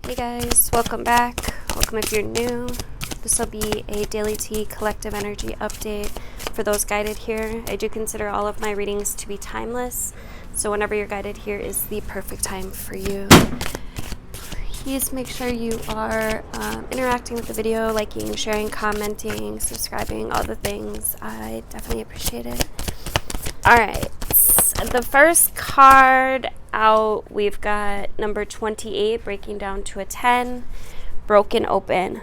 Hey guys, welcome back. Welcome if you're new. This will be a daily tea collective energy update for those guided here. I do consider all of my readings to be timeless, so whenever you're guided here is the perfect time for you. Please make sure you are interacting with the video, liking, sharing, commenting, subscribing, all the things. I definitely appreciate it. Alright, the first card out, we've got number 28 breaking down to a 10, broken open.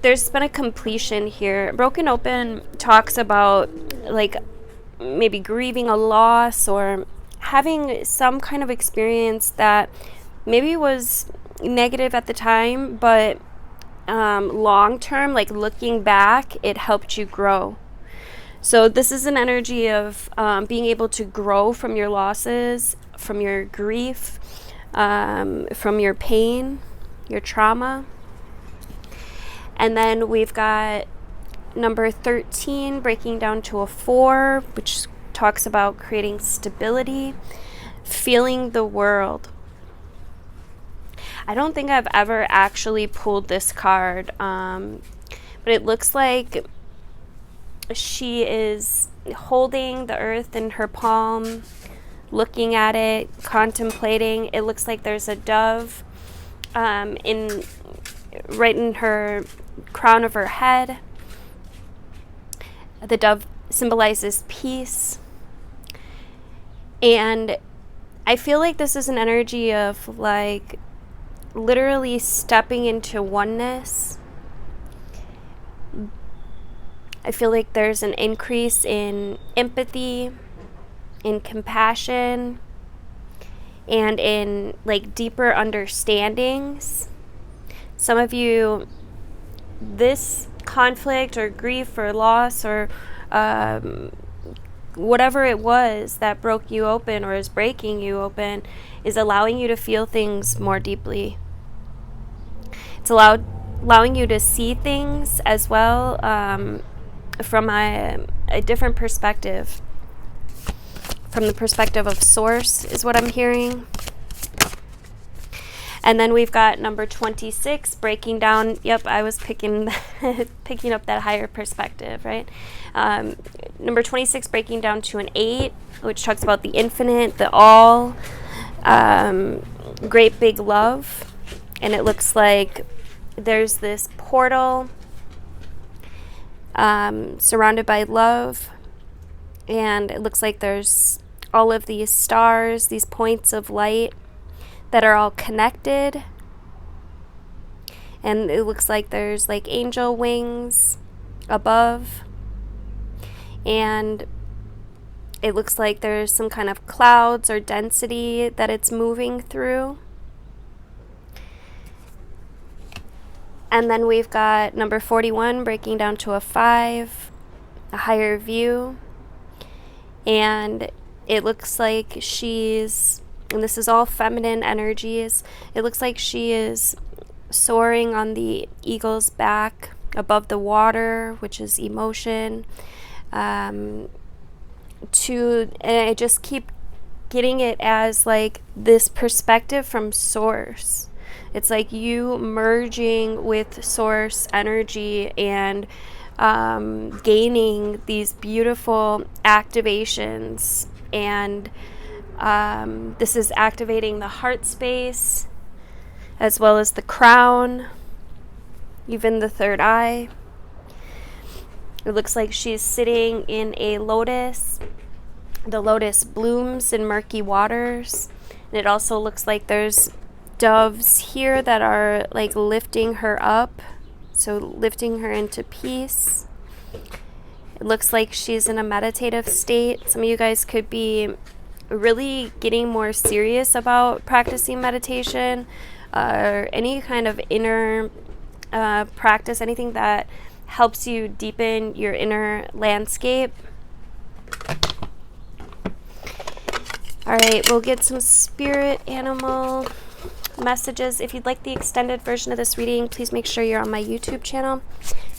There's been a completion here. Broken open talks about like maybe grieving a loss or having some kind of experience that maybe was negative at the time, but long term, like looking back, it helped you grow. So this is an energy of being able to grow from your losses, from your grief, from your pain, your trauma. And then we've got number 13 breaking down to a 4, which talks about creating stability, feeling the world. I don't think I've ever actually pulled this card, but it looks like she is holding the earth in her palm, looking at it, contemplating. It looks like there's a dove right in her crown of her head. The dove symbolizes peace. And I feel like this is an energy of like literally stepping into oneness. I feel like there's an increase in empathy, in compassion, and in like deeper understandings. Some of you, this conflict or grief or loss or whatever it was that broke you open or is breaking you open is allowing you to feel things more deeply. It's allowing you to see things as well, from a different perspective, from the perspective of source is what I'm hearing. And then we've got number 26 breaking down. Yep, I was picking up that higher perspective, right? Number 26 breaking down to an 8, which talks about the infinite, the all, great big love. And it looks like there's this portal surrounded by love, and it looks like there's all of these stars, these points of light that are all connected, and it looks like there's like angel wings above, and it looks like there's some kind of clouds or density that it's moving through. And then we've got number 41 breaking down to a 5, a higher view. And it looks like she's, and this is all feminine energies, it looks like she is soaring on the eagle's back above the water, which is emotion. And I just keep getting it as like this perspective from source. It's like you merging with source energy and gaining these beautiful activations. And this is activating the heart space as well as the crown, even the third eye. It looks like she's sitting in a lotus. The lotus blooms in murky waters. And it also looks like there's doves here that are like lifting her up, so lifting her into peace. It looks like she's in a meditative state. Some of you guys could be really getting more serious about practicing meditation or any kind of inner practice, anything that helps you deepen your inner landscape. All right, we'll get some spirit animal messages. If you'd like the extended version of this reading, please make sure you're on my YouTube channel.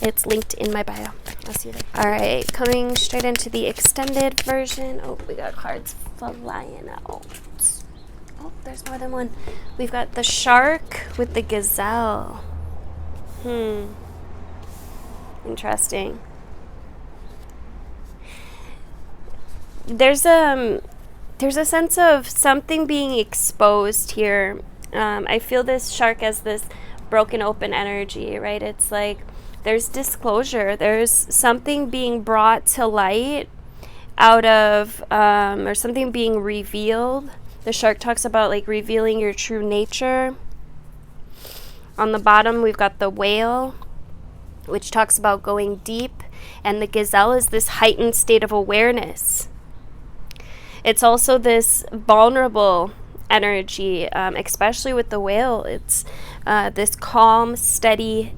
It's linked in my bio. I'll see you there. All right, coming straight into the extended version. Oh, we got cards flying out. Oh, there's more than one. We've got the shark with the gazelle. Interesting. There's a sense of something being exposed here. I feel this shark as this broken open energy, right? It's like there's disclosure. There's something being brought to light out of, or something being revealed. The shark talks about like revealing your true nature. On the bottom, we've got the whale, which talks about going deep. And the gazelle is this heightened state of awareness. It's also this vulnerable energy, especially with the whale. It's this calm, steady,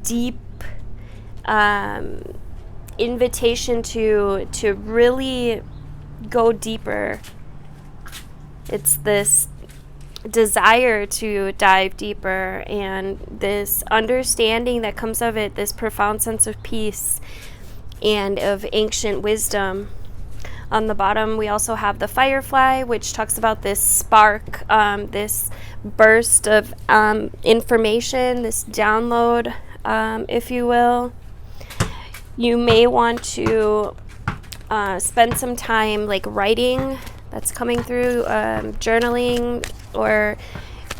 deep invitation to really go deeper. It's this desire to dive deeper, and this understanding that comes of it, this profound sense of peace and of ancient wisdom. On the bottom, we also have the firefly, which talks about this spark, this burst of information, this download, if you will. You may want to spend some time like writing. That's coming through, journaling, or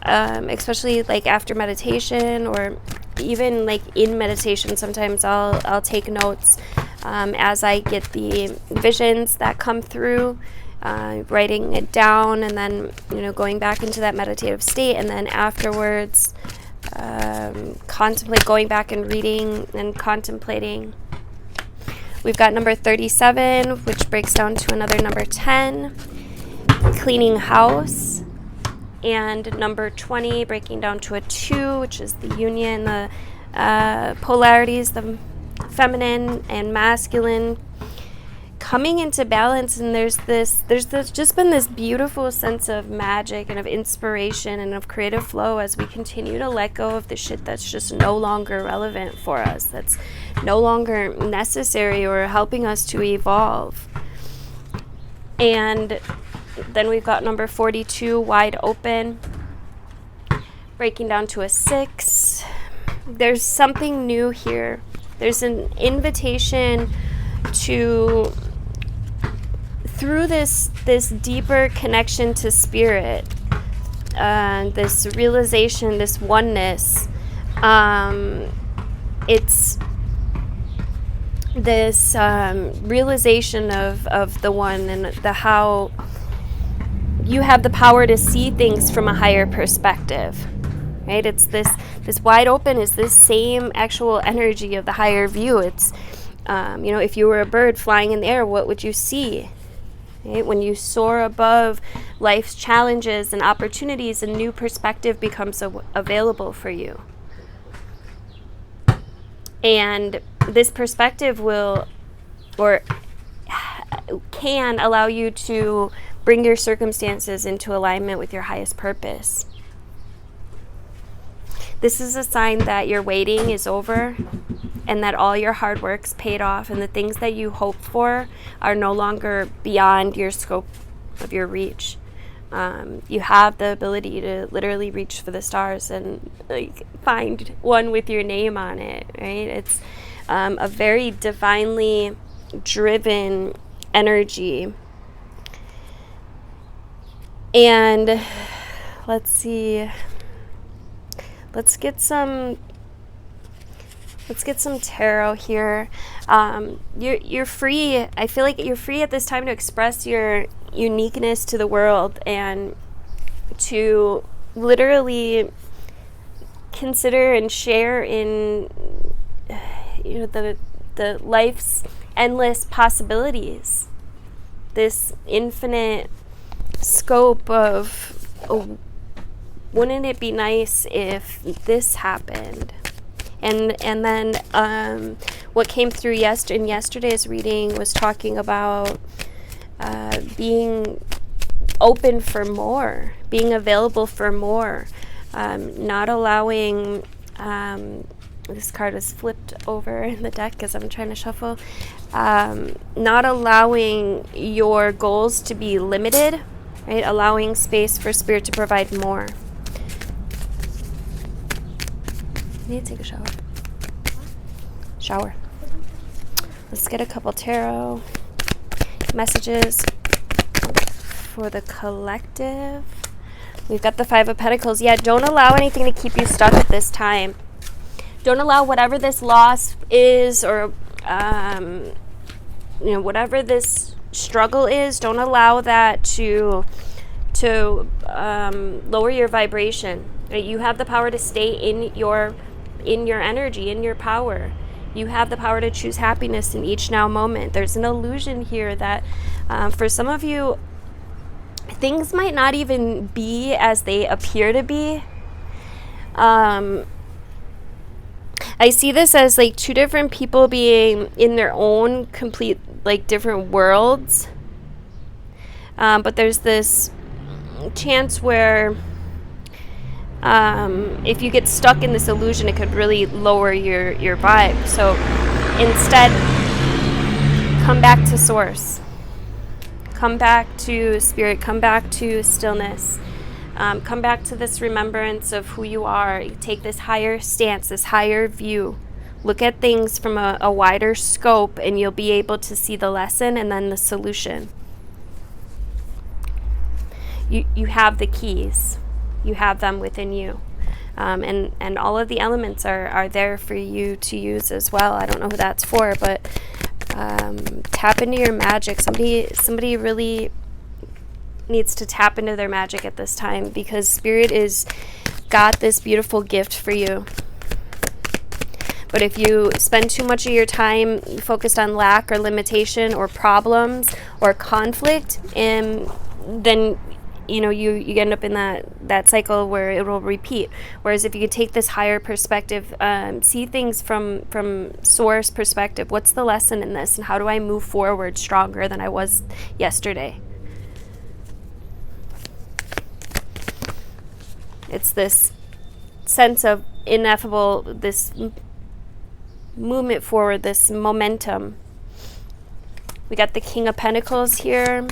especially like after meditation, or even like in meditation. Sometimes I'll take notes as I get the visions that come through, writing it down, and then going back into that meditative state, and then afterwards contemplate, going back and reading and contemplating. We've got number 37, which breaks down to another number 10, cleaning house, and number 20 breaking down to a 2, which is the union, the polarities, the feminine and masculine coming into balance. And there's just been this beautiful sense of magic and of inspiration and of creative flow as we continue to let go of the shit that's just no longer relevant for us, that's no longer necessary or helping us to evolve. And then we've got number 42, wide open, breaking down to a 6. There's something new here. There's an invitation to, through this deeper connection to spirit, this realization, this oneness, it's this realization of the one, and the how you have the power to see things from a higher perspective, right? It's this wide open is this same actual energy of the higher view. It's if you were a bird flying in the air, what would you see? Right? When you soar above life's challenges and opportunities, a new perspective becomes available for you. And this perspective will, or can, allow you to bring your circumstances into alignment with your highest purpose. This is a sign that your waiting is over, and that all your hard work's paid off, and the things that you hoped for are no longer beyond your scope of your reach. You have the ability to literally reach for the stars and find one with your name on it, right? It's a very divinely driven energy. And let's see. Let's get some tarot here. You're free. I feel like you're free at this time to express your uniqueness to the world, and to literally consider and share in the life's endless possibilities, this infinite scope of, oh, wouldn't it be nice if this happened? And then what came through in yesterday's reading was talking about being open for more, being available for more, not allowing, this card was flipped over in the deck as I'm trying to shuffle, not allowing your goals to be limited, right? Allowing space for Spirit to provide more. I need to take a shower. Shower. Let's get a couple tarot messages for the collective. We've got the Five of Pentacles. Yeah, don't allow anything to keep you stuck at this time. Don't allow whatever this loss is, or whatever this struggle is, don't allow that to lower your vibration. Right? You have the power to stay in your energy, in your power. You have the power to choose happiness in each now moment. There's an illusion here that for some of you, things might not even be as they appear to be. I see this as like two different people being in their own complete, like, different worlds. But there's this chance where if you get stuck in this illusion, it could really lower your vibe. So instead, come back to source. Come back to Spirit. Come back to stillness. Come back to this remembrance of who you are. You take this higher stance, this higher view. Look at things from a wider scope, and you'll be able to see the lesson and then the solution. You have the keys. You have them within you. And all of the elements are there for you to use as well. I don't know who that's for, but tap into your magic. Somebody really needs to tap into their magic at this time, because Spirit is got this beautiful gift for you. But if you spend too much of your time focused on lack or limitation or problems or conflict, then you end up in that cycle where it will repeat. Whereas if you could take this higher perspective, see things from source perspective. What's the lesson in this, and how do I move forward stronger than I was yesterday? It's this sense of ineffable, this movement forward, this momentum. We got the King of Pentacles here.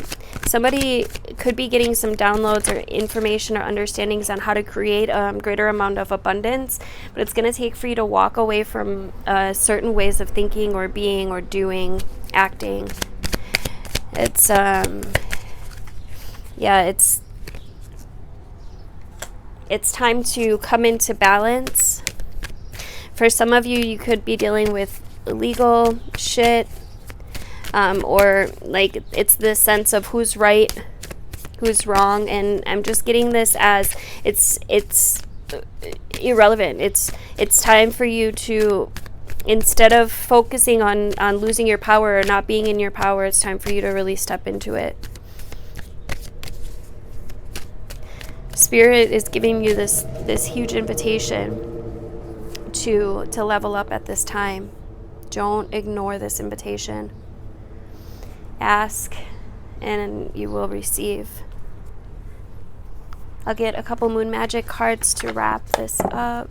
Somebody could be getting some downloads or information or understandings on how to create a greater amount of abundance, but it's going to take for you to walk away from certain ways of thinking or being or doing, acting. It's it's time to come into balance. For some of you, you could be dealing with illegal shit, or like it's this sense of who's right, who's wrong, and I'm just getting this as it's irrelevant. It's time for you to, instead of focusing on losing your power or not being in your power, it's time for you to really step into it. Spirit is giving you this huge invitation to level up at this time. Don't ignore this invitation. Ask and you will receive. I'll get a couple moon magic cards to wrap this up.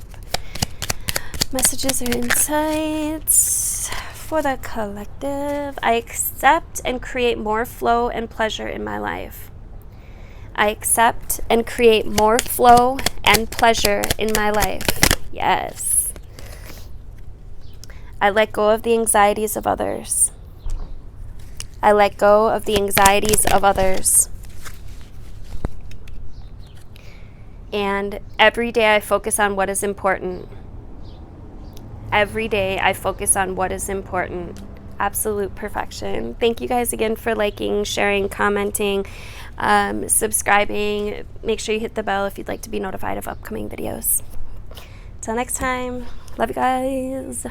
Messages or insights for the collective. I accept and create more flow and pleasure in my life. I accept and create more flow and pleasure in my life. Yes. I let go of the anxieties of others. I let go of the anxieties of others. And every day I focus on what is important. Every day I focus on what is important. Absolute perfection. Thank you guys again for liking, sharing, commenting, subscribing. Make sure you hit the bell if you'd like to be notified of upcoming videos. Till next time, love you guys.